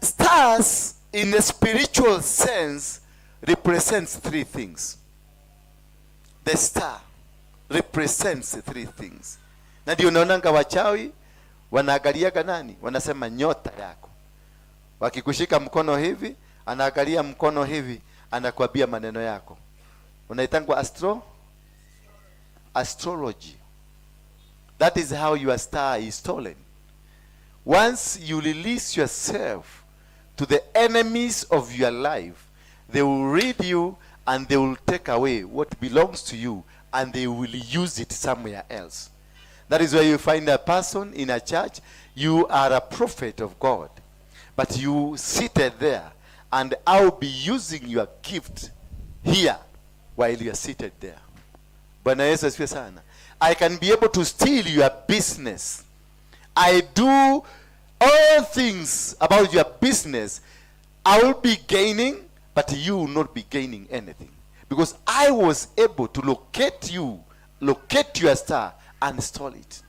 Stars in a spiritual sense represents three things. The star represents three things. Na ndio unaonanga wachawi wanaangaliaga nani? Wanasema nyota yako. Wakikushika mkono hivi, anaangalia mkono hivi, anakuambia maneno yako. Unaitangwa astrology. That is how your star is stolen. Once you release yourself to the enemies of your life, they will read you and they will take away what belongs to you and they will use it somewhere else. That is why you find a person in a church, you are a prophet of God, but you seated there, and I'll be using your gift here while you are seated there. Bwana Yesu asifiwe sana. I can be able to steal your business. I do all things about your business. I will be gaining, but you will not be gaining anything. Because I was able to locate your star, and stole it.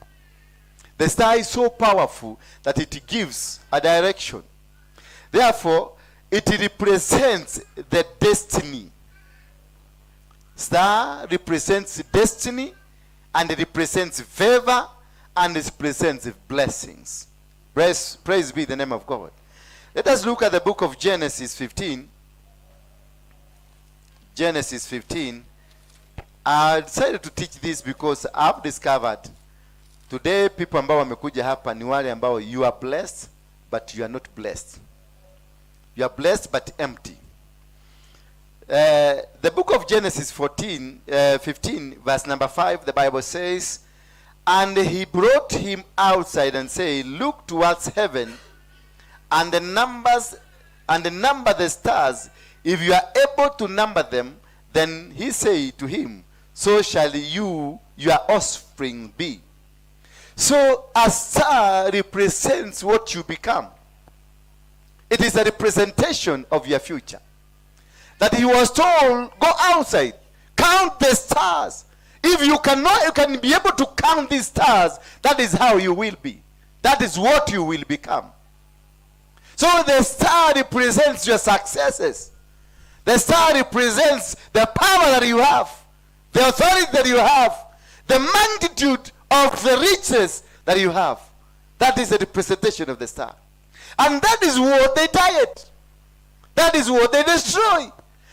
The star is so powerful that it gives a direction. Therefore, it represents the destiny. Star represents destiny, and it represents favor, and it represents blessings. Praise be the name of God. Let us look at the book of Genesis 15. Genesis 15. I decided to teach this because I've discovered today people ambao wamekuja hapa ni wale ambao you are blessed but you are not blessed. You are blessed but empty. The book of Genesis 15 verse number 5, the Bible says, and he brought him outside and said, look towards heaven and number the stars. If you are able to number them, then he said to him, so shall your offspring be. So a star represents what you become. It is a representation of your future. That he was told, go outside, count the stars. If you cannot, you can be able to count these stars. That is how you will be. That is what you will become. So the star represents your successes. The star represents the power that you have, the authority that you have, the magnitude of the riches that you have. That is the representation of the star. And that is what they target. That is what they destroy.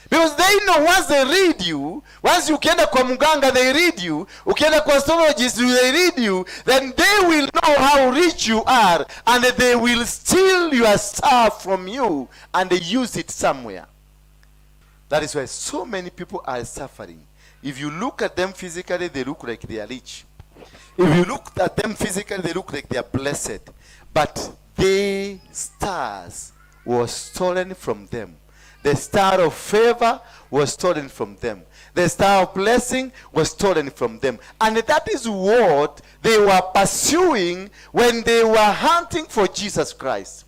Because they know once they read you, once you ukienda kwa mganga they read you, ukienda kwa astrologist they read you, then they will know how rich you are and they will steal your star from you and they use it somewhere. That is why so many people are suffering. If you look at them physically, they look like they are rich. If you look at them physically, they look like they are blessed. But their stars were stolen from them. The star of favor was stolen from them. The star of blessing was stolen from them. And that is what they were pursuing when they were hunting for Jesus Christ.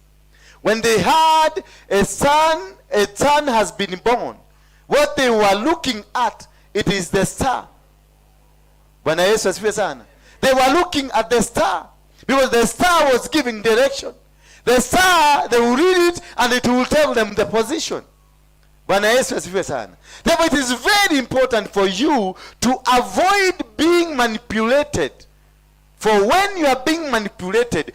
When they had a son has been born. What they were looking at, it is the star. Bwana Yesu asifiwe sana. They were looking at the star because the star was giving direction. The star, they will read it and it will tell them the position. Bwana Yesu asifiwe sana. Therefore, it is very important for you to avoid being manipulated. For when you are being manipulated,